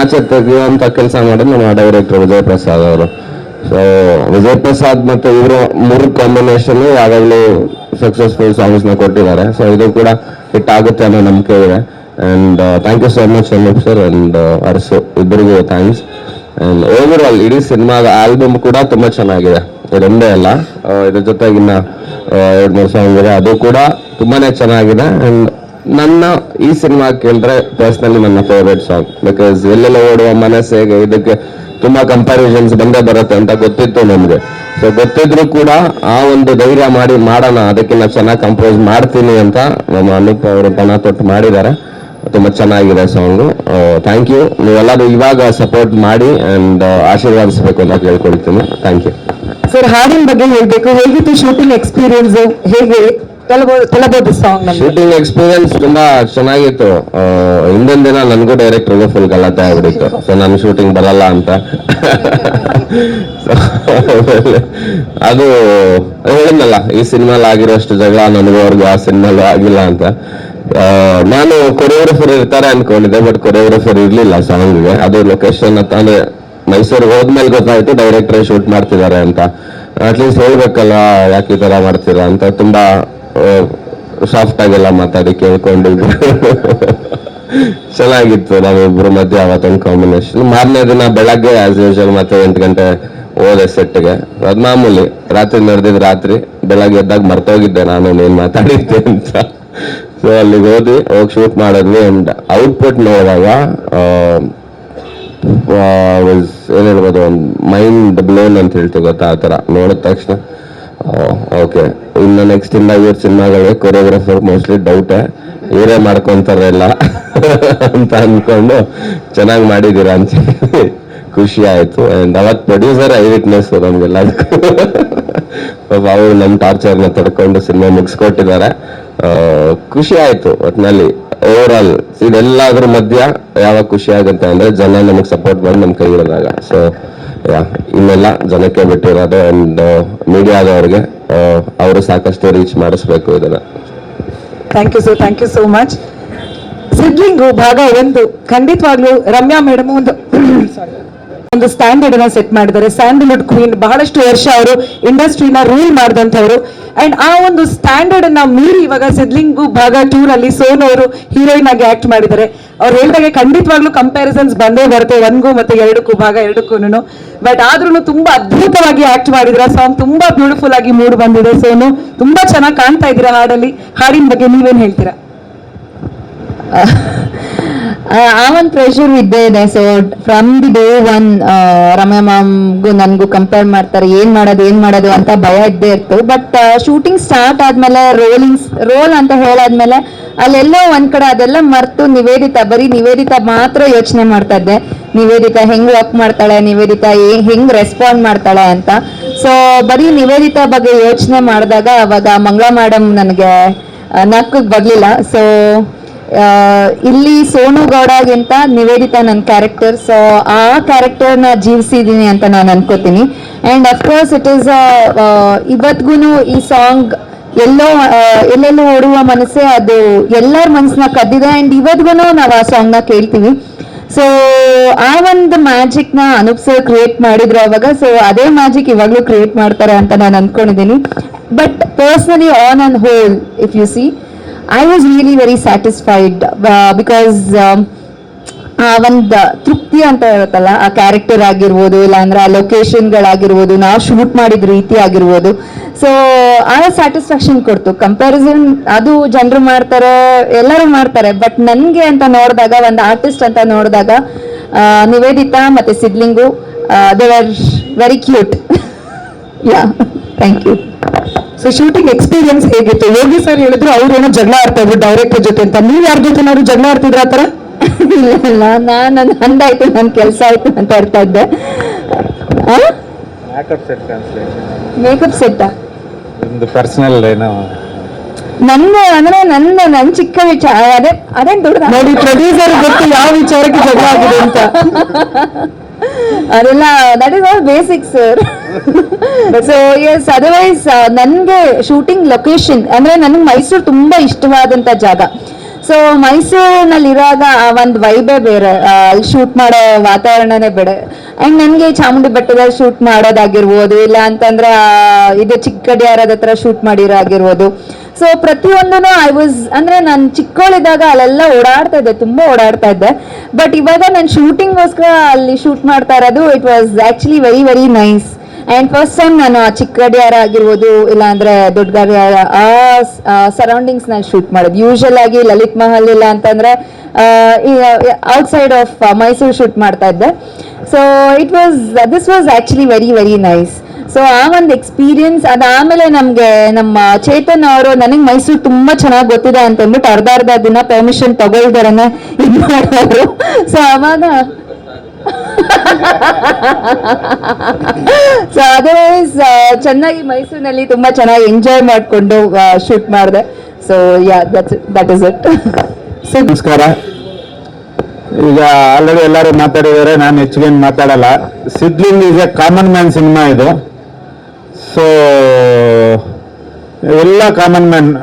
ಆಚೆ ತೆಗೆಯುವಂತ ಕೆಲಸ ಮಾಡೋದು ನಮ್ಮ ಡೈರೆಕ್ಟರ್ ವಿಜಯ್ ಪ್ರಸಾದ್ ಅವರು. ಸೊ ವಿಜಯ್ ಪ್ರಸಾದ್ ಮತ್ತೆ ಇವರು ಮೂರು ಕಾಂಬಿನೇಷನ್ ಯಾವಾಗಲೂ ಸಕ್ಸಸ್ಫುಲ್ ಸಾಂಗ್ಸ್ ನ ಕೊಟ್ಟಿದ್ದಾರೆ. ಸೊ ಇದು ಕೂಡ ಹಿಟ್ ಆಗುತ್ತೆ ಅನ್ನೋ ನಂಬಿಕೆ ಇದೆ. And thank you so much Anoop sir and Arsu ಇಬ್ಬರಿಗೂ ಥ್ಯಾಂಕ್ಸ್. ಅಂಡ್ ಓವರ್ ಆಲ್ ಇಡೀ ಸಿನಿಮಾದ ಆಲ್ಬಮ್ ಕೂಡ ತುಂಬಾ ಚೆನ್ನಾಗಿದೆ. ಇದೊಂದೇ ಅಲ್ಲ, ಇದ್ರ ಜೊತೆಗಿನ್ನ 2-3 ಸಾಂಗ್ ಇದೆ, ಅದು ಕೂಡ ತುಂಬಾನೇ ಚೆನ್ನಾಗಿದೆ. ಅಂಡ್ ನನ್ನ ಈ ಸಿನಿಮಾ ಕೇಳಿದ್ರೆ ಪರ್ಸನಲಿ ನನ್ನ ಫೇವ್ರೇಟ್ ಸಾಂಗ್. ಬಿಕಾಸ್ ಎಲ್ಲೆಲ್ಲ ಓಡುವ ಮನಸ್ಸಿಗೆ ಇದಕ್ಕೆ ತುಂಬಾ ಕಂಪ್ಯಾರಿಸನ್ಸ್ ಬಂದೇ ಬರುತ್ತೆ ಅಂತ ಗೊತ್ತಿತ್ತು ನಮ್ಗೆ. ಸೊ ಗೊತ್ತಿದ್ರು ಕೂಡ ಆ ಒಂದು ಧೈರ್ಯ ಮಾಡಿ ಮಾಡೋಣ, ಅದಕ್ಕಿಂತ ಚೆನ್ನಾಗಿ ಕಂಪೋಸ್ ಮಾಡ್ತೀನಿ ಅಂತ ನಮ್ಮ ಅನೂಪ್ ಅವರು ಪಣ ತೊಟ್ಟು ಮಾಡಿದ್ದಾರೆ. ತುಂಬಾ ಚೆನ್ನಾಗಿದೆ ಸಾಂಗು. Thank you. ನೀವೆಲ್ಲರೂ ಇವಾಗ ಸಪೋರ್ಟ್ ಮಾಡಿ ಅಂಡ್ ಆಶೀರ್ವಾದಿಸಬೇಕು ಅಂತ ಕೇಳ್ಕೊಳ್ತೀನಿ. Thank you sir. ಹಾಡಿನ ಬಗ್ಗೆ ಹೇಳ್ಬೇಕು, ಹೇಗಿತ್ತು ಶೂಟಿಂಗ್ ಎಕ್ಸ್ಪೀರಿಯನ್ಸ್, ಹೇಗೆ ಕೆಲಬಹುದು ಸಾಂಗ್? ಶೂಟಿಂಗ್ ಎಕ್ಸ್ಪೀರಿಯನ್ಸ್ ತುಂಬಾ ಚೆನ್ನಾಗಿತ್ತು. ಹಿಂದಿನ ದಿನ ನನಗೂ ಡೈರೆಕ್ಟರ್ಗೂ ಫುಲ್ ಗಲಾಟೆ ಆಗ್ಬಿಟ್ಟಿತ್ತು. ಸೊ ನನ್ನ ಶೂಟಿಂಗ್ ಬರಲ್ಲ ಅಂತ. ಅದು ಹೇಳಿದ್ನಲ್ಲ, ಈ ಸಿನಿಮಾಲ್ ಆಗಿರೋಷ್ಟು ಜಗಳ ನನಗೂ ಅವ್ರಿಗೂ ಆ ಸಿನಿಮಾಲು ಆಗಿಲ್ಲ ಅಂತ. ನಾನು ಕೊರಿಯೋಗ್ರಫರ್ ಇರ್ತಾರೆ ಅನ್ಕೊಂಡಿದ್ದೆ, ಬಟ್ ಕೊರಿಯೋಗ್ರಫರ್ ಇರ್ಲಿಲ್ಲ ಸಾಂಗ್ಗೆ. ಅದು ಲೊಕೇಶನ್ ಅಂದ್ರೆ ಮೈಸೂರಿಗೆ ಹೋದ್ಮೇಲೆ ಗೊತ್ತಾಯ್ತು ಡೈರೆಕ್ಟರ್ ಶೂಟ್ ಮಾಡ್ತಿದ್ದಾರೆ ಅಂತ. ಅಟ್ಲೀಸ್ಟ್ ಹೇಳ್ಬೇಕಲ್ಲ, ಯಾಕೆ ಈ ತರ ಮಾಡ್ತೀರಾ ಅಂತ ತುಂಬಾ ಸಾಫ್ಟ್ ಆಗೆಲ್ಲ ಮಾತಾಡಿ ಕೇಳ್ಕೊಂಡಿದ್ರು. ಚೆನ್ನಾಗಿತ್ತು ನಾವಿಬ್ರು ಮಧ್ಯೆ ಅವತ್ತೊಂದು ಕಾಂಬಿನೇಷನ್. ಮಾರನೇ ದಿನ ಬೆಳಗ್ಗೆ ಆಸ್ ಯೂಶುವಲ್ ಮತ್ತೆ 8 ಗಂಟೆ ಹೋದೆ ಸೆಟ್ಗೆ. ಅದ್ ಮಾಮೂಲಿ, ರಾತ್ರಿ ನಡೆದಿದ್ ರಾತ್ರಿ, ಬೆಳಗ್ಗೆ ಎದ್ದಾಗ ಮರ್ತೋಗಿದ್ದೆ ನಾನು ಏನ್ ಮಾತಾಡಿದ್ದೆ ಅಂತ. ಸೊ ಅಲ್ಲಿಗೆ ಹೋಗಿ ಶೂಟ್ ಮಾಡಿದ್ವಿ. ಅಂಡ್ ಔಟ್ಪುಟ್ ನೋಡಿದಾಗ ಏನ್ ಹೇಳ್ಬೋದು, ಒಂದು ಮೈಂಡ್ ಬ್ಲೋನ್ ಅಂತ ಹೇಳ್ತೀವಿ ಗೊತ್ತಾ, ಆ ತರ ನೋಡಿದ ತಕ್ಷಣ ಓಕೆ, ಇನ್ನು ನೆಕ್ಸ್ಟ್ ಇಂದ ಇವ್ರ ಸಿನಿಮಾಗಳಿಗೆ ಕೊರಿಯೋಗ್ರಫರ್ ಮೋಸ್ಟ್ಲಿ ಡೌಟೇ, ಇವರೇ ಮಾಡ್ಕೊಂತಾರೆ ಎಲ್ಲ ಅಂತ ಅನ್ಕೊಂಡು ಚೆನ್ನಾಗಿ ಮಾಡಿದೀರ ಅಂತ ಖುಷಿ ಆಯ್ತು. ಅಂಡ್ ಅವತ್ ಪ್ರೊಡ್ಯೂಸರ್ ಐ ವಿಟ್ನೆಸ್ ನಮ್ಗೆಲ್ಲ. ಅವರು ನಮ್ಮ ಟಾರ್ಚರ್ನ ತಡ್ಕೊಂಡು ಸಿನಿಮಾ ಮುಗಿಸ್ಕೊಟ್ಟಿದ್ದಾರೆ. ಖುಷಿ ಆಯ್ತು ಒಟ್ನಲ್ಲಿ. ಓವರ್ ಆಲ್ ಇದೆಲ್ಲದ್ರ ಮಧ್ಯ ಯಾವಾಗ ಖುಷಿ ಆಗುತ್ತೆ ಅಂದ್ರೆ ಜನ ನಮಗ್ ಸಪೋರ್ಟ್ ಮಾಡಿ ನಮ್ ಕೈ ಇರೋದಾಗ. ಸೊ ಇನ್ನೆಲ್ಲ ಜನಕ್ಕೆ ಬಿಟ್ಟಿರೋದು. ಅಂಡ್ ಮೀಡಿಯಾದವ್ರಿಗೆ ಅವರು ಸಾಕಷ್ಟು ರೀಚ್ ಮಾಡಿಸ್ಬೇಕು ಇದನ್ನ. Thank you sir, thank you so much. Sidlingu ಭಾಗ 1 ಖಂಡಿತವಾಗ್ಲೂ ರಮ್ಯಾ ಮೇಡಮ್ ಒಂದು ಸ್ಟ್ಯಾಂಡರ್ಡ್ ಅನ್ನ ಸೆಟ್ ಮಾಡಿದ್ದಾರೆ. ಸ್ಯಾಂಡಲ್ವುಡ್ ಕ್ವೀನ್, ಬಹಳಷ್ಟು ವರ್ಷ ಅವರು ಇಂಡಸ್ಟ್ರಿನ ರೂಲ್ ಮಾಡಿದಂಥವ್ರು. ಅಂಡ್ ಆ ಒಂದು ಸ್ಟ್ಯಾಂಡರ್ಡ್ ಅನ್ನ ಮೀರಿ ಇವಾಗ ಸಿದ್ಲಿಂಗು ಭಾಗ 2 ನಲ್ಲಿ ಸೋನು ಅವರು ಹೀರೋಯಿನ್ ಆಗಿ ಆಕ್ಟ್ ಮಾಡಿದ್ದಾರೆ. ಅವ್ರು ಹೇಳಿದಾಗೆ ಖಂಡಿತವಾಗ್ಲೂ ಕಂಪ್ಯಾರಿಸನ್ಸ್ ಬಂದೇ ಬರುತ್ತೆ 1ಗೂ ಮತ್ತೆ 2ಕ್ಕೂ, ಭಾಗ 2ಕ್ಕೂ. ಬಟ್ ಆದ್ರೂ ತುಂಬಾ ಅದ್ಭುತವಾಗಿ ಆಕ್ಟ್ ಮಾಡಿದ್ರ. ಸಾಂಗ್ ತುಂಬಾ ಬ್ಯೂಟಿಫುಲ್ ಆಗಿ ಮೂಡ್ ಬಂದಿದೆ. ಸೋನು ತುಂಬಾ ಚೆನ್ನಾಗಿ ಕಾಣ್ತಾ ಇದ್ದೀರಾ ಹಾಡಲ್ಲಿ. ಹಾಡಿನ ಬಗ್ಗೆ ನೀವೇನ್ ಹೇಳ್ತೀರಾ? ಆ ಒಂದು ಪ್ರೆಷರ್ ಇದ್ದೇ ಇದೆ. So from the day 1 Ramya ಮ್ಯಾಮ್ಗೂ ನನ್ಗೂ ಕಂಪೇರ್ ಮಾಡ್ತಾರೆ, ಏನ್ ಮಾಡೋದು ಅಂತ ಭಯ ಇದ್ದೇ ಇತ್ತು. ಬಟ್ ಶೂಟಿಂಗ್ ಸ್ಟಾರ್ಟ್ ಆದ್ಮೇಲೆ ರೋಲ್ ಅಂತ ಹೇಳಾದ್ಮೇಲೆ ಅಲ್ಲೆಲ್ಲೋ ಒಂದ್ ಕಡೆ ಅದೆಲ್ಲ ಮರ್ತು ಬರೀ ನಿವೇದಿತಾ ಮಾತ್ರ ಯೋಚನೆ ಮಾಡ್ತಾ ಇದ್ದೆ. ನಿವೇದಿತಾ ಹೆಂಗ್ ವರ್ಕ್ ಮಾಡ್ತಾಳೆ, ನಿವೇದಿತಾ ಹೆಂಗ್ ರೆಸ್ಪಾಂಡ್ ಮಾಡ್ತಾಳೆ ಅಂತ. ಸೊ ಬರೀ ನಿವೇದಿತಾ ಬಗ್ಗೆ ಯೋಚನೆ ಮಾಡಿದಾಗ ಅವಾಗ ಮಂಗಳಾ ಮೇಡಮ್ ನನಗೆ ನಕ್ಕಕ್ ಬರ್ಲಿಲ್ಲ. ಸೊ ಇಲ್ಲಿ ಸೋನು ಗೌಡಗಿಂತ ನಿವೇದಿತಾ ನನ್ನ ಕ್ಯಾರೆಕ್ಟರ್. ಸೊ ಆ ಕ್ಯಾರೆಕ್ಟರ್ನ ಜೀವಿಸಿದೀನಿ ಅಂತ ನಾನು ಅನ್ಕೋತೀನಿ. ಅಂಡ್ ಅಫ್ಕೋರ್ಸ್ ಇಟ್ ಈಸ್ ಇವತ್ಗೂ ಈ ಸಾಂಗ್ ಎಲ್ಲೆಲ್ಲೂ ಓಡುವ ಮನಸ್ಸೇ ಅದು ಎಲ್ಲರ ಮನಸ್ಸನ್ನ ಕದ್ದಿದೆ. ಅಂಡ್ ಇವತ್ಗೂ ನಾವು ಆ ಸಾಂಗ್ ನ ಕೇಳ್ತೀವಿ. ಸೊ ಆ ಒಂದು ಮ್ಯಾಜಿಕ್ ನ ಅನೂಪ್ ಸರ್ ಕ್ರಿಯೇಟ್ ಮಾಡಿದ್ರು ಅವಾಗ. ಸೊ ಅದೇ ಮ್ಯಾಜಿಕ್ ಇವಾಗ್ಲೂ ಕ್ರಿಯೇಟ್ ಮಾಡ್ತಾರೆ ಅಂತ ನಾನು ಅನ್ಕೊಂಡಿದ್ದೀನಿ. But personally on and hole if U C, I was really very satisfied because ಆ ಒಂದು ತೃಪ್ತಿ ಅಂತ ಇರುತ್ತಲ್ಲ, ಆ ಕ್ಯಾರೆಕ್ಟರ್ ಆಗಿರ್ಬೋದು, ಇಲ್ಲ ಅಂದ್ರೆ ಆ ಲೊಕೇಶನ್ಗಳಾಗಿರ್ಬೋದು, ನಾವು ಶೂಟ್ ಮಾಡಿದ ರೀತಿ ಆಗಿರ್ಬೋದು. ಸೊ ಆ ಸ್ಯಾಟಿಸ್ಫ್ಯಾಕ್ಷನ್ ಕೊಡ್ತು. ಕಂಪ್ಯಾರಿಸನ್ ಅದು ಜನರು ಮಾಡ್ತಾರೆ, ಎಲ್ಲರೂ ಮಾಡ್ತಾರೆ. ಬಟ್ ನನ್ಗೆ ಅಂತ ನೋಡಿದಾಗ, ಒಂದು ಆರ್ಟಿಸ್ಟ್ ಅಂತ ನೋಡಿದಾಗ ನಿವೇದಿತಾ ಮತ್ತೆ Sidlingu they are very cute. Yeah, thank you. So shooting experience ಹೇಗಿತ್ತು? ಯೋಗಿ ಸರ್ ಹೇಳಿದ್ರು ಅವ್ರೇನೋ ಜಗಳ ಆಡ್ತಾ ಇದ್ರು ಡೈರೆಕ್ಟರ್ ಜೊತೆ ಅಂತ. ನೀವ್ ಯಾರ ಜೊತೆನಾದ್ರು ಜಗಳ ಆಡ್ತಿದ್ರ ಆತರ? ಇಲ್ಲ, ನಾನು ನಂದಾಯ್ತು, ನನ್ ಕೆಲಸ ಆಯ್ತು ಅಂತ ಆಡ್ತಾ ಇದ್ದೆ. ಮೇಕಪ್ ಸೆಟ್ ಪರ್ಸನಲ್ ಏನೋ ನಂದು ಅಂದ್ರೆ ನನ್ ಚಿಕ್ಕ ವಿಚಾರ. ಅದೇನ್ ದೊಡ್ಡ ನೋಡಿ, ಪ್ರೊಡ್ಯೂಸರ್ ಗೊತ್ತು ಯಾವ ವಿಚಾರಕ್ಕೆ ಜಗಳ ಆಗಿದೆ ಅಂತ. ಅದೆಲ್ಲ that is all basic sir. So yes, otherwise ನನ್ಗೆ ಶೂಟಿಂಗ್ ಲೊಕೇಶನ್ ಅಂದ್ರೆ ನನಗೆ ಮೈಸೂರು ತುಂಬಾ ಇಷ್ಟವಾದಂತ ಜಾಗ. ಸೊ ಮೈಸೂರಿನಲ್ಲಿ ಇರುವಾಗ ಆ ಒಂದು ವೈಬೇ ಬೇರೆ, ಅಲ್ಲಿ ಶೂಟ್ ಮಾಡೋ ವಾತಾವರಣನೇ ಬೇರೆ. ಅಂಡ್ ನನಗೆ ಚಾಮುಂಡಿ ಬೆಟ್ಟದಲ್ಲಿ ಶೂಟ್ ಮಾಡೋದಾಗಿರ್ಬೋದು, ಇಲ್ಲ ಅಂತಂದ್ರೆ ಇದು ಚಿಕ್ಕಡಿಯಾರದ ಹತ್ರ ಶೂಟ್ ಮಾಡಿರೋ ಆಗಿರ್ಬೋದು. ಸೊ ಪ್ರತಿಯೊಂದೂ ಅಂದ್ರೆ ನಾನು ಚಿಕ್ಕವಳಿದ್ದಾಗ ಅಲ್ಲೆಲ್ಲ ಓಡಾಡ್ತಾ ಇದ್ದೆ, ತುಂಬಾ ಓಡಾಡ್ತಾ ಇದ್ದೆ. ಬಟ್ ಇವಾಗ ನಾನು ಶೂಟಿಂಗ್ಗೋಸ್ಕರ ಅಲ್ಲಿ ಶೂಟ್ ಮಾಡ್ತಾ ಇರೋದು, it was actually very very nice. And first time ನಾನು ಚಿಕ್ಕಡಿಯಾರ ಆಗಿರ್ಬೋದು, ಇಲ್ಲ ಅಂದ್ರೆ ದೊಡ್ಡಗಡಿಯಾರ ಆ ಸರೌಂಡಿಂಗ್ಸ್ ನಲ್ಲಿ ಶೂಟ್ ಮಾಡೋದು. ಯೂಶಲ್ ಆಗಿ ಲಲಿತ್ ಮಹಲ್ ಇಲ್ಲ ಅಂತಂದ್ರೆ ಔಟ್ಸೈಡ್ ಆಫ್ ಮೈಸೂರು ಶೂಟ್ ಮಾಡ್ತಾ ಇದ್ದೆ. So this was actually very very nice. So ಆ ಒಂದು ಎಕ್ಸ್ಪೀರಿಯನ್ಸ್ ಅದಾದ್ಮೇಲೆ ನಮ್ಗೆ ನಮ್ಮ ಚೇತನ್ ಅವರು ನನಗೆ ಮೈಸೂರು ತುಂಬಾ ಚೆನ್ನಾಗಿ ಗೊತ್ತಿದೆ ಅಂತ ಅಂದ್ಬಿಟ್ಟು ಅರ್ಧ ದಿನ ಪರ್ಮಿಷನ್ ತಗೊಳ್ದಾರನೆ ಇದು ಮಾಡೋರು. ಸೊ ಅವಾಗ ಸೊ ಅದರ್ವೈಸ್ ಚೆನ್ನಾಗಿ ಮೈಸೂರಿನಲ್ಲಿ ತುಂಬಾ ಚೆನ್ನಾಗಿ ಎಂಜಾಯ್ ಮಾಡಿಕೊಂಡು ಶೂಟ್ ಮಾಡಿದೆ. So yeah that is it. ನಮಸ್ಕಾರ. ಈಗ ಆಲ್ರೆಡಿ ಎಲ್ಲರೂ ಮಾತಾಡಿದ್ದಾರೆ, ನಾನು ಹೆಚ್ಚಿಗೆ ಮಾತಾಡಲ್ಲ. Siddling is A common man cinema ಇದು. ಸೊ ಎಲ್ಲ ಕಾಮನ್ ಮ್ಯಾನ್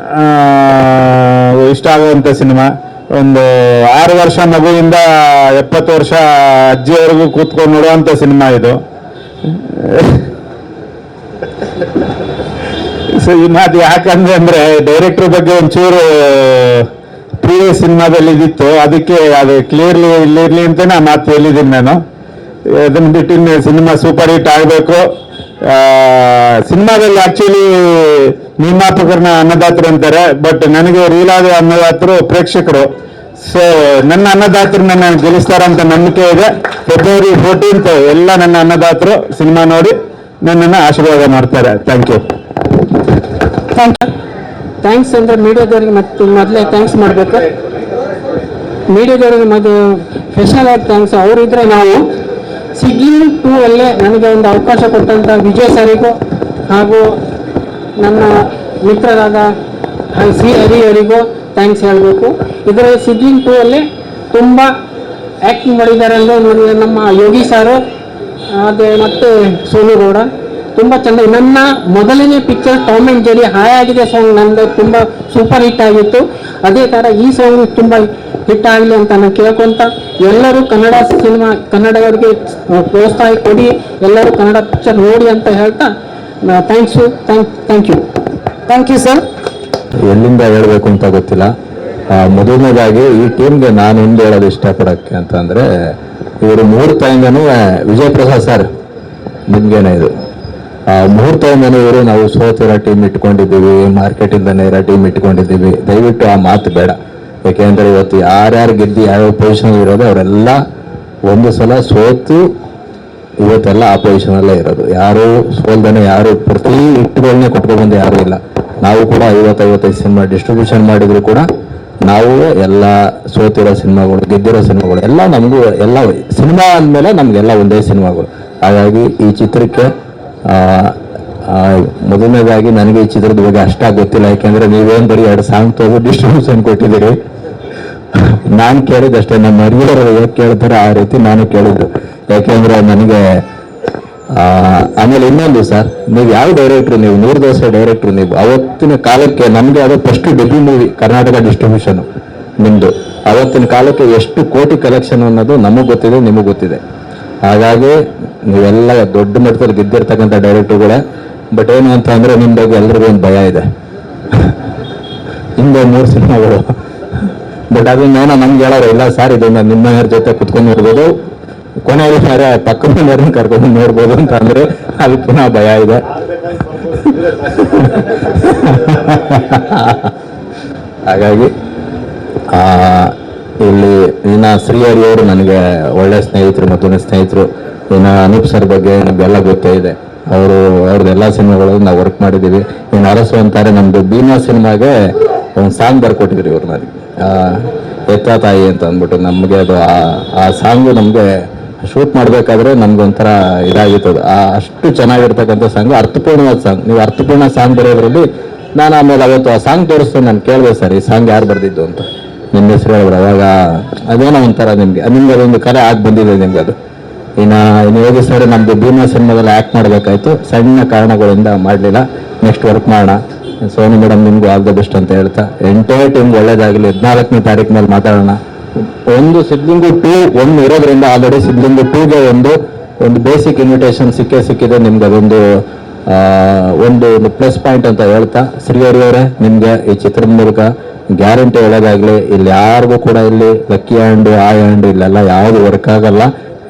ಇಷ್ಟ ಆಗುವಂಥ ಸಿನಿಮಾ. ಒಂದು 6 ವರ್ಷ ಮಗುವಿಂದ 70 ವರ್ಷ ಅಜ್ಜಿಯವರೆಗೂ ಕೂತ್ಕೊಂಡು ನೋಡುವಂಥ ಸಿನಿಮಾ ಇದು. ಸೊ ಈ ಮಾತು ಯಾಕಂದ್ರೆ ಡೈರೆಕ್ಟರ್ ಬಗ್ಗೆ ಒಂಚೂರು ಪ್ರೀವಿಯಸ್ ಸಿನಿಮಾದಲ್ಲಿ ಇದಿತ್ತು, ಅದಕ್ಕೆ ಅದು ಕ್ಲಿಯರ್ಲಿ ಇಲ್ಲಿರ್ಲಿ ಅಂತ ನಾ ಮಾತು ಹೇಳಿದ್ದೀನಿ ನಾನು. ಅದನ್ನ ಬಿಟ್ಟು ಸಿನಿಮಾ ಸೂಪರ್ ಹಿಟ್ ಆಗಬೇಕು. ಸಿನಿಮಾದಲ್ಲಿ ಆಕ್ಚುಲಿ ನಿರ್ಮಾಪಕರನ್ನ ಅನ್ನದಾತರು ಅಂತಾರೆ, ಬಟ್ ನನಗೆ ರೀಲಾದ ಅನ್ನದಾತರು ಪ್ರೇಕ್ಷಕರು. ಸೊ ನನ್ನ ಅನ್ನದಾತರು ನನ್ನ ಗೆಲ್ಲಿಸ್ತಾರಂತ ನಂಬಿಕೆ ಇದೆ. ಫೆಬ್ರವರಿ 14th ಎಲ್ಲ ನನ್ನ ಅನ್ನದಾತರು ಸಿನಿಮಾ ನೋಡಿ ನನ್ನನ್ನು ಆಶೀರ್ವಾದ ಮಾಡ್ತಾರೆ. Thank you. ಥ್ಯಾಂಕ್ಸ್ ಅಂದರೆ ಮೀಡಿಯಾದವ್ರಿಗೆ ಮತ್ತು ಮೊದಲೇ ಥ್ಯಾಂಕ್ಸ್ ಮಾಡಬೇಕು. ಮೀಡಿಯಾದವ್ರಿಗೆ ಮತ್ತು ಸ್ಪೆಷಲ್ ಆಗಿ ಥ್ಯಾಂಕ್ಸ್. ಅವರಿದ್ರೆ ನಾವು ಸಿಡ್ಲಿಂಗ್ 2 ಅಲ್ಲೇ ನನಗೆ ಒಂದು ಅವಕಾಶ ಕೊಟ್ಟಂಥ ವಿಜಯ್ ಸರಿಗೂ ಹಾಗೂ ನನ್ನ ಮಿತ್ರರಾದ ಶ್ರೀ ಹರಿ ಅವರಿಗೂ ಥ್ಯಾಂಕ್ಸ್ ಹೇಳಬೇಕು. ಇದರ ಸಿಡ್ಲಿಂಗ್ 2 ಅಲ್ಲೇ ತುಂಬ ಆ್ಯಕ್ಟಿಂಗ್ ಮಾಡಿದ್ದಾರೆ ಅಂದರೆ ನೋಡಿ, ನಮ್ಮ ಯೋಗಿ ಸಾರು ಅದೇ ಮತ್ತು ಸೋನು ಗೌಡ ತುಂಬ ಚೆನ್ನಾಗಿ. ನನ್ನ ಮೊದಲನೇ ಪಿಕ್ಚರ್ ಟಾಮ್ ಆ್ಯಂಡ್ ಜೆರಿ ಹಾಯಾಗಿದೆ ಸಾಂಗ್ ನಂದು ತುಂಬ ಸೂಪರ್ ಹಿಟ್ ಆಗಿತ್ತು. ಅದೇ ಥರ ಈ ಸಾಂಗ್ ತುಂಬ ಹಿಟ್ ಆಗಲಿ ಅಂತ ನಾನು ಕೇಳ್ಕೊಂತ, ಎಲ್ಲರೂ ಕನ್ನಡ ಸಿನಿಮಾ ಕನ್ನಡವರಿಗೆ ಪ್ರೋತ್ಸಾಹ ಕೊಡಿ, ಎಲ್ಲರೂ ಕನ್ನಡ ಪಿಕ್ಚರ್ ನೋಡಿ ಅಂತ ಹೇಳ್ತಾ thank you. Thank you sir. ಎಲ್ಲಿಂದ ಹೇಳಬೇಕು ಅಂತ ಗೊತ್ತಿಲ್ಲ. ಮೊದಲನೇದಾಗಿ ಈ ಟೀಮ್ಗೆ ನಾನು ಒಂದು ಹೇಳೋದು ಇಷ್ಟಪಡೋಕ್ಕೆ ಅಂತಂದರೆ, ಇವರು ಮುಹೂರ್ತದಿಂದನೂ ವಿಜಯ್ ಪ್ರಸಾದ್ ಸರ್ ನಿಮ್ಗೇನೆ ಇದು ಮುಹೂರ್ತದಿಂದನೂ ಇವರು ನಾವು ಸೋತಿರೋ ಟೀಮ್ ಇಟ್ಕೊಂಡಿದ್ದೀವಿ, ಮಾರ್ಕೆಟಿಂದನೇ ಇರೋ ಟೀಮ್ ಇಟ್ಕೊಂಡಿದ್ದೀವಿ. ದಯವಿಟ್ಟು ಆ ಮಾತು ಬೇಡ. ಯಾಕೆಂದರೆ ಇವತ್ತು ಯಾರ್ಯಾರು ಗೆದ್ದು ಯಾವ್ಯಾವ ಪೊಸಿಷನ್ ಇರೋದು ಅವರೆಲ್ಲ ಒಂದು ಸಲ ಸೋತು ಇವತ್ತೆಲ್ಲ ಆ ಪೊಸಿಷನಲ್ಲೇ ಇರೋದು. ಯಾರು ಸೋಲ್ದನೆ ಯಾರು ಪ್ರತಿ ಹಿಟ್ಟುಗಳನ್ನೇ ಕೊಟ್ಕೊಂಡ್ಬಂದು ಯಾರೂ ಇಲ್ಲ. ನಾವು ಕೂಡ 50-55 ಸಿನಿಮಾ ಡಿಸ್ಟ್ರಿಬ್ಯೂಷನ್ ಮಾಡಿದ್ರು ಕೂಡ ನಾವು ಎಲ್ಲ ಸೋತಿರೋ ಸಿನಿಮಾಗಳು, ಗೆದ್ದಿರೋ ಸಿನಿಮಾಗಳು ಎಲ್ಲ ನಮಗೂ ಎಲ್ಲ ಸಿನಿಮಾ ಅಂದಮೇಲೆ ನಮಗೆಲ್ಲ ಒಂದೇ ಸಿನಿಮಾಗಳು. ಹಾಗಾಗಿ ಈ ಚಿತ್ರಕ್ಕೆ ಮೊದಲನೇದಾಗಿ ನನಗೆ ಈ ಚಿತ್ರದ ಬಗ್ಗೆ ಅಷ್ಟಾಗಿ ಗೊತ್ತಿಲ್ಲ. ಯಾಕೆಂದರೆ ನೀವೇನು ಬರೀ 2 ಸಾಂಗ್ ತಗೋ ಡಿಸ್ಟ್ರಿಬ್ಯೂಷನ್ ಕೊಟ್ಟಿದ್ದೀರಿ. ನಾನು ಕೇಳಿದಷ್ಟೇ, ನಮ್ಮ ಮರಿಯವರು ಹೇಗೆ ಕೇಳ್ತಾರೆ ಆ ರೀತಿ ನಾನು ಕೇಳಿದ್ದು. ಯಾಕೆಂದರೆ ನನಗೆ ಆಮೇಲೆ ಇನ್ನೊಂದು ಸರ್, ನೀವು ಯಾವ ಡೈರೆಕ್ಟ್ರು, ನೀವು 100 ದಿವಸ ಡೈರೆಕ್ಟ್ರು ನೀವು. ಅವತ್ತಿನ ಕಾಲಕ್ಕೆ ನಮಗೆ ಅದು first debut movie Karnataka distribution ನಿಮ್ಮದು. ಅವತ್ತಿನ ಕಾಲಕ್ಕೆ ಎಷ್ಟು ಕೋಟಿ ಕಲೆಕ್ಷನ್ ಅನ್ನೋದು ನಮಗೆ ಗೊತ್ತಿದೆ, ನಿಮಗೆ ಗೊತ್ತಿದೆ. ಹಾಗಾಗಿ ನೀವೆಲ್ಲ ದೊಡ್ಡ ಮಟ್ಟದಲ್ಲಿ ಗೆದ್ದಿರ್ತಕ್ಕಂಥ ಡೈರೆಕ್ಟರ್ಗಳೇ. ಬಟ್ ಏನು ಅಂತ ಅಂದರೆ ನಿಮ್ಮ ಬಗ್ಗೆ ಎಲ್ರಿಗೂ ಒಂದು ಭಯ ಇದೆ. ಹಿಂದೆ 3 ಸಿನಿಮಾಗಳು, ಬಟ್ ಅದನ್ನೇನೋ ನಮ್ಗೆ ಹೇಳೋರು ಇಲ್ಲ ಸರ್, ಇದನ್ನ ನಿಮ್ಮ ಮನೆಯವ್ರ ಜೊತೆ ಕುತ್ಕೊಂಡು ನೋಡ್ಬೋದು, ಕೊನೆಯಲ್ಲಿ ಬೇರೆ ಪಕ್ಕದ ಮನೆಯವ್ರನ್ನ ಕರ್ಕೊಂಡು ನೋಡ್ಬೋದು ಅಂತ ಅಂದರೆ ಅದು ಪುನಃ ಭಯ ಇದೆ. ಹಾಗಾಗಿ ಇಲ್ಲಿ ಇನ್ನು ಶ್ರೀಹರಿಯವರು ನನಗೆ ಒಳ್ಳೆ ಸ್ನೇಹಿತರು, ಮೊದಲನೇ ಸ್ನೇಹಿತರು. ಇನ್ನು ಅನೂಪ್ ಸರ್ ಬಗ್ಗೆ ನಮಗೆಲ್ಲ ಗೊತ್ತೇ ಇದೆ. ಅವ್ರದ್ದೆಲ್ಲ ಸಿನಿಮಾಗಳು ನಾವು ವರ್ಕ್ ಮಾಡಿದ್ದೀವಿ. ಇನ್ನು ಅರಸು ಅಂತಾರೆ ನಮ್ಮದು ಭೀಮಾ ಸಿನಿಮಾಗೆ ಒಂದು ಸಾಂಗ್ ಬರ್ಕೊಟ್ಟಿದ್ರು ಇವ್ರು ನನಗೆ, ಎತ್ತ ತಾಯಿ ಅಂತ ಅಂದ್ಬಿಟ್ಟು. ನಮಗೆ ಅದು ಆ ಸಾಂಗು ನಮಗೆ ಶೂಟ್ ಮಾಡಬೇಕಾದ್ರೆ ನಮ್ಗೊಂಥರ ಇದಾಗಿತ್ತು. ಅಷ್ಟು ಚೆನ್ನಾಗಿರ್ತಕ್ಕಂಥ ಸಾಂಗು, ಅರ್ಥಪೂರ್ಣವಾದ ಸಾಂಗ್. ನೀವು ಅರ್ಥಪೂರ್ಣ ಸಾಂಗ್ ಬರೋದ್ರಲ್ಲಿ ನಾನು ಆಮೇಲೆ ಅವತ್ತು ಆ ಸಾಂಗ್ ತೋರಿಸ್ತೇನೆ. ನಾನು ಕೇಳಿದೆ ಸರ್, ಈ ಸಾಂಗ್ ಯಾರು ಬರೆದಿದ್ದು ಅಂತ. ನಿಮ್ಮ ಹೆಸರು ಹೇಳಿದ್ರು. ಅವಾಗ ಅದೇನೋ ಒಂಥರ ನಿಮಗೆ ಅದೊಂದು ಕಲೆ ಆಗಿ ಬಂದಿದೆ ನಿಮ್ಗೆ ಅದು. ಇನ್ನು ಯೋಗಿ ಸರ್ ನಮ್ಮದು ಭೀಮಾ ಸಿನಿಮಾದಲ್ಲಿ ಆ್ಯಕ್ಟ್ ಮಾಡಬೇಕಾಯ್ತು, ಸಣ್ಣ ಕಾರಣಗಳಿಂದ ಮಾಡಲಿಲ್ಲ. ನೆಕ್ಸ್ಟ್ ವರ್ಕ್ ಮಾಡೋಣ. ಸೋನಿ ಮೇಡಮ್ ನಿಮ್ಗೂ ಆಲ್ ದ ಬೆಸ್ಟ್ ಅಂತ ಹೇಳ್ತಾ ಎಂಟೈರ್ ಟೀಮ್ ಒಳ್ಳೇದಾಗಲಿ. 14ನೇ ತಾರೀಕು ಮೇಲೆ ಮಾತಾಡೋಣ. ಒಂದು ಸಿಬ್ಲಿಂಗು 2 1 ಇರೋದ್ರಿಂದ ಆಲ್ರೆಡಿ ಸಿಬ್ಲಿಂಗು 2ಗೆ ಒಂದು ಬೇಸಿಕ್ ಇನ್ವಿಟೇಷನ್ ಸಿಕ್ಕಿದೆ. ನಿಮ್ಗೆ ಅದೊಂದು ಒಂದು ಪ್ಲಸ್ ಪಾಯಿಂಟ್ ಅಂತ ಹೇಳ್ತಾ, ಶ್ರೀಹರಿ ಅವರೇ ನಿಮ್ಗೆ ಈ ಚಿತ್ರದ ಮೂಲಕ ಗ್ಯಾರಂಟಿ ಒಳ್ಳೇದಾಗಲಿ. ಇಲ್ಲಿ ಯಾರಿಗೂ ಕೂಡ ಇಲ್ಲಿ ಲಕ್ಕಿ ಹ್ಯಾಂಡ್ ಆ ಹ್ಯಾಂಡ್ ಇಲ್ಲೆಲ್ಲ ಯಾವುದು ವರ್ಕ್ ಆಗಲ್ಲ.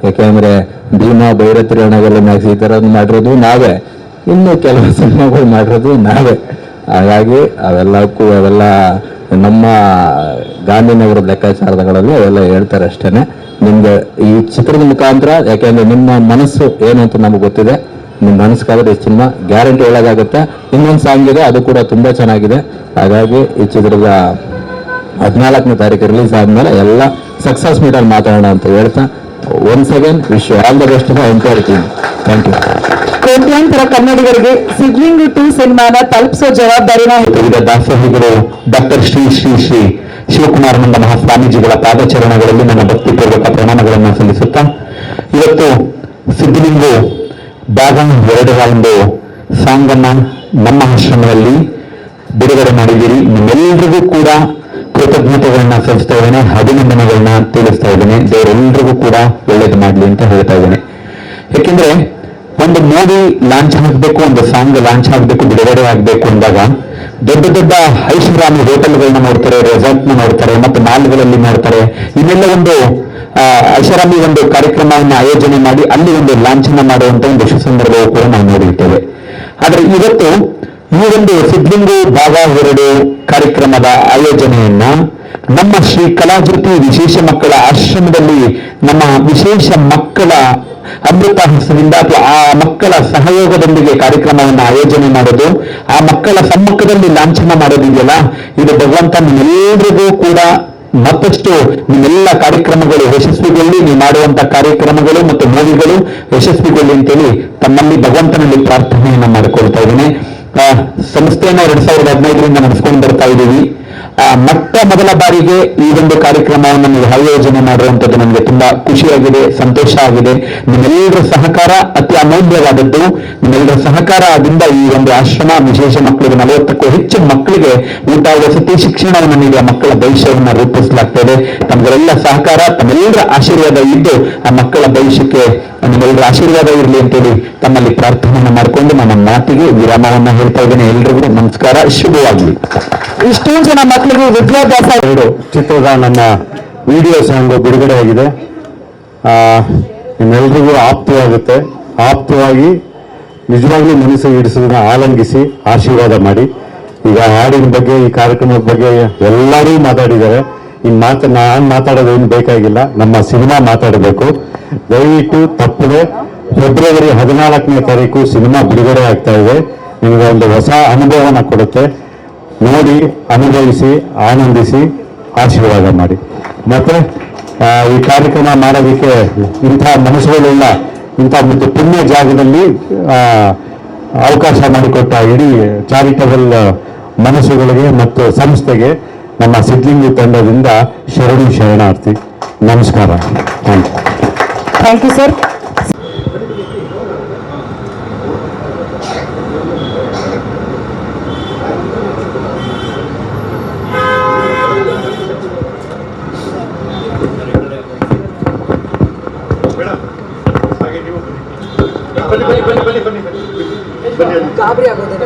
ಯಾಕೆಂದ್ರೆ ಭೀಮಾ ಭೈರತಿ ರಣಗಲ್ಲ ಮ್ಯಾಕ್ಸ್ ಈ ಥರದ್ದು ಮಾಡಿರೋದು ನಾವೇ, ಇನ್ನು ಕೆಲವು ಸಿನಿಮಾಗಳು ಮಾಡಿರೋದು ನಾವೇ. ಹಾಗಾಗಿ ಅವೆಲ್ಲ ನಮ್ಮ ಗಾಂಧಿನಗರದ ಲೆಕ್ಕಾಚಾರಗಳಲ್ಲಿ ಅವೆಲ್ಲ ಹೇಳ್ತಾರೆ ಅಷ್ಟೇನೆ. ನಿಮ್ಗೆ ಈ ಚಿತ್ರದ ಮುಖಾಂತರ, ಯಾಕೆಂದ್ರೆ ನಿಮ್ಮ ಮನಸ್ಸು ಏನು ಅಂತ ನಮಗೆ ಗೊತ್ತಿದೆ, ನಿಮ್ಮ ಮನಸ್ಸಿಗಾದ್ರೆ ಈ ಸಿನಿಮಾ ಗ್ಯಾರಂಟಿ ಒಳಗಾಗುತ್ತೆ. ಇನ್ನೊಂದು ಸಾಂಗ್ ಇದೆ, ಅದು ಕೂಡ ತುಂಬಾ ಚೆನ್ನಾಗಿದೆ. ಹಾಗಾಗಿ ಈ ಚಿತ್ರದ 14ನೇ ತಾರೀಕು ರಿಲೀಸ್ ಆದ್ಮೇಲೆ ಎಲ್ಲ ಸಕ್ಸಸ್ ಮೀಟಲ್ಲಿ ಮಾತಾಡೋಣ ಅಂತ ಹೇಳ್ತಾ, once again wish you all the best for entire team. Thank you. ಕೋಟ್ಯಾಂತರ ಕನ್ನಡಿಗರಿಗೆ ಸಿದ್ಲಿಂಗ್ 2 ಸಿನಿಮಾನ ತಲುಪಿಸೋ ಜವಾಬ್ದಾರಿನ ವಿವಿಧ ದಾಸೋಹಿಗಳು ಡಾಕ್ಟರ್ ಶ್ರೀ ಶ್ರೀ ಶ್ರೀ ಶಿವಕುಮಾರಾನಂದ ಮಹಾಸ್ವಾಮೀಜಿಗಳ ಪಾದಚರಣಗಳಲ್ಲಿ ನನ್ನ ಭಕ್ತಿಪೂರ್ವಕ ಪ್ರಣಾಮಗಳನ್ನು ಸಲ್ಲಿಸುತ್ತಾ, ಇವತ್ತು ಸಿದ್ಧಲಿಂಗು ಭಾಗ 2ರ ಒಂದು ಸಾಂಗನ್ನ ನಮ್ಮ ಆಶ್ರಮದಲ್ಲಿ ಬಿಡುಗಡೆ ಮಾಡಿದ್ದೀರಿ. ನಿಮ್ಮೆಲ್ಲರಿಗೂ ಕೂಡ ಕೃತಜ್ಞತೆಗಳನ್ನ ಸಲ್ಲಿಸ್ತಾ ಇದ್ದೇನೆ, ಅಭಿನಂದನೆಗಳನ್ನ ತಿಳಿಸ್ತಾ ಇದ್ದೇನೆ. ದೇವರೆಲ್ಲರಿಗೂ ಕೂಡ ಒಳ್ಳೇದು ಮಾಡಲಿ ಅಂತ ಹೇಳ್ತಾ ಇದ್ದೇನೆ. ಯಾಕೆಂದ್ರೆ ಒಂದು ಮೂವಿ ಲಾಂಚ್ ಆಗಬೇಕು, ಒಂದು ಸಾಂಗ್ ಲಾಂಚ್ ಆಗಬೇಕು, ಬಿಡುಗಡೆ ಆಗಬೇಕು ಅಂದಾಗ ದೊಡ್ಡ ದೊಡ್ಡ ಐಷಾರಾಮಿ ಹೋಟೆಲ್ಗಳನ್ನ ನೋಡ್ತಾರೆ, ರೆಸಾರ್ಟ್ನ ನೋಡ್ತಾರೆ, ಮತ್ತು ಮಾಲ್ಗಳಲ್ಲಿ ನೋಡ್ತಾರೆ. ಇನ್ನೆಲ್ಲ ಒಂದು ಐಷಾರಾಮಿ ಒಂದು ಕಾರ್ಯಕ್ರಮವನ್ನು ಆಯೋಜನೆ ಮಾಡಿ ಅಲ್ಲಿ ಒಂದು ಲಾಂಛನ ಮಾಡುವಂತ ಒಂದು ಸಂದರ್ಭವೂ ಕೂಡ ನಾವು ನೋಡಿರ್ತೇವೆ. ಆದರೆ ಇವತ್ತು ಈ ಒಂದು ಸಿದ್ಲಿಂಗು ಭಾಗ 2 ಕಾರ್ಯಕ್ರಮದ ಆಯೋಜನೆಯನ್ನ ನಮ್ಮ ಶ್ರೀ ಕಲಾಜ್ಯೋತಿ ವಿಶೇಷ ಮಕ್ಕಳ ಆಶ್ರಮದಲ್ಲಿ ನಮ್ಮ ವಿಶೇಷ ಮಕ್ಕಳ ಅಮೃತ ಹಸ್ತದಿಂದ ಅಥವಾ ಆ ಮಕ್ಕಳ ಸಹಯೋಗದೊಂದಿಗೆ ಕಾರ್ಯಕ್ರಮವನ್ನು ಆಯೋಜನೆ ಮಾಡೋದು, ಆ ಮಕ್ಕಳ ಸಮ್ಮುಖದಲ್ಲಿ ಲಾಂಛನ ಮಾಡೋದಿದೆಯಲ್ಲ, ಇದು ಭಗವಂತ ನಿಮ್ಮೆಲ್ಲರಿಗೂ ಕೂಡ ಮತ್ತಷ್ಟು ನಿಮ್ಮೆಲ್ಲ ಕಾರ್ಯಕ್ರಮಗಳು ಯಶಸ್ವಿಗೊಳ್ಳಿ, ನೀವು ಮಾಡುವಂತ ಕಾರ್ಯಕ್ರಮಗಳು ಮತ್ತು ಮೂವಿಗಳು ಯಶಸ್ವಿಗೊಳ್ಳಿ ಅಂತೇಳಿ ತಮ್ಮಲ್ಲಿ ಭಗವಂತನಲ್ಲಿ ಪ್ರಾರ್ಥನೆಯನ್ನ ಮಾಡಿಕೊಳ್ತಾ ಇದ್ದೀನಿ. ಸಂಸ್ಥೆಯನ್ನ 2015ರಿಂದ ನಡೆಸ್ಕೊಂಡು ಬರ್ತಾ ಇದ್ದೀವಿ. ಮೊಟ್ಟ ಮೊದಲ ಬಾರಿಗೆ ಈ ಒಂದು ಕಾರ್ಯಕ್ರಮವನ್ನು ನೀವು ಆಯೋಜನೆ ಮಾಡುವಂಥದ್ದು ನನಗೆ ತುಂಬಾ ಖುಷಿಯಾಗಿದೆ, ಸಂತೋಷ ಆಗಿದೆ. ನಿಮ್ಮೆಲ್ಲರ ಸಹಕಾರ ಅತಿ ಅಮೂಲ್ಯವಾದದ್ದು. ನಿಮ್ಮೆಲ್ಲರ ಸಹಕಾರದಿಂದ ಈ ಒಂದು ಆಶ್ರಮ ವಿಶೇಷ ಮಕ್ಕಳಿಗೆ 40ಕ್ಕೂ ಹೆಚ್ಚು ಮಕ್ಕಳಿಗೆ ಊಟ, ವಸತಿ, ಶಿಕ್ಷಣವನ್ನು ನೀಡುವ ಮಕ್ಕಳ ಭವಿಷ್ಯವನ್ನು ರೂಪಿಸಲಾಗ್ತದೆ. ತಮ್ಮೆಲ್ಲ ಸಹಕಾರ, ತಮ್ಮೆಲ್ಲರ ಆಶೀರ್ವಾದ ಇದ್ದು ಆ ಮಕ್ಕಳ ಭವಿಷ್ಯಕ್ಕೆ ನಿಮ್ಮೆಲ್ಲರ ಆಶೀರ್ವಾದ ಇರಲಿ ಅಂತೇಳಿ ತಮ್ಮಲ್ಲಿ ಪ್ರಾರ್ಥನೆಯನ್ನು ಮಾಡಿಕೊಂಡು ನನ್ನ ಮಾತಿಗೆ ವಿರಾಮವನ್ನ ಹೇಳ್ತಾ ಇದ್ದೇನೆ. ಎಲ್ರಿಗೂ ನಮಸ್ಕಾರ, ಶುಭವಾಗಲಿ. ಇಷ್ಟೊಂದು ಜನ ಮಕ್ಕಳಿಗೆ ವಿದ್ಯಾಭ್ಯಾಸ 2 ಚಿತ್ರದ ನನ್ನ ವಿಡಿಯೋ ಸಾಂಗ್ ಬಿಡುಗಡೆ ಆಗಿದೆ. ನಿಮ್ಮೆಲ್ರಿಗೂ ಆಪ್ತವಾಗಿ ನಿಜವಾಗ್ಲೂ ಮನಸ್ಸು ಇಡಿಸೋದನ್ನ ಆಲಂಗಿಸಿ ಆಶೀರ್ವಾದ ಮಾಡಿ. ಈಗ ಹಾಡಿನ ಬಗ್ಗೆ, ಈ ಕಾರ್ಯಕ್ರಮದ ಬಗ್ಗೆ ಎಲ್ಲರೂ ಮಾತಾಡಿದ್ದಾರೆ. ನಾನು ಮಾತಾಡೋದೇನು ಬೇಕಾಗಿಲ್ಲ, ನಮ್ಮ ಸಿನಿಮಾ ಮಾತಾಡಬೇಕು. ದಯವಿಟ್ಟು ತಪ್ಪದೆ ಫೆಬ್ರವರಿ 14ನೇ ತಾರೀಕು ಸಿನಿಮಾ ಬಿಡುಗಡೆ ಆಗ್ತಾ ಇದೆ. ನಿಮಗೆ ಒಂದು ಹೊಸ ಅನುಭವನ ಕೊಡುತ್ತೆ. ನೋಡಿ, ಅನುಭವಿಸಿ, ಆನಂದಿಸಿ, ಆಶೀರ್ವಾದ ಮಾಡಿ. ಮತ್ತೆ ಈ ಕಾರ್ಯಕ್ರಮ ಮಾಡೋದಕ್ಕೆ ಇಂಥ ಮನಸ್ಸುಗಳೆಲ್ಲ ಇಂಥ ಒಂದು ಪುಣ್ಯ ಜಾಗದಲ್ಲಿ ಅವಕಾಶ ಮಾಡಿಕೊಟ್ಟ ಇಡೀ ಚಾರಿಟಬಲ್ ಮನಸ್ಸುಗಳಿಗೆ ಮತ್ತು ಸಂಸ್ಥೆಗೆ ನಮ್ಮ ಸಿದ್ಲಿಂಗು ತಂಡದಿಂದ ಶರಣಾರ್ಥಿ. ನಮಸ್ಕಾರ. Thank you sir. ಗಾಬರಿ ಆಗೋದಿಲ್ಲ.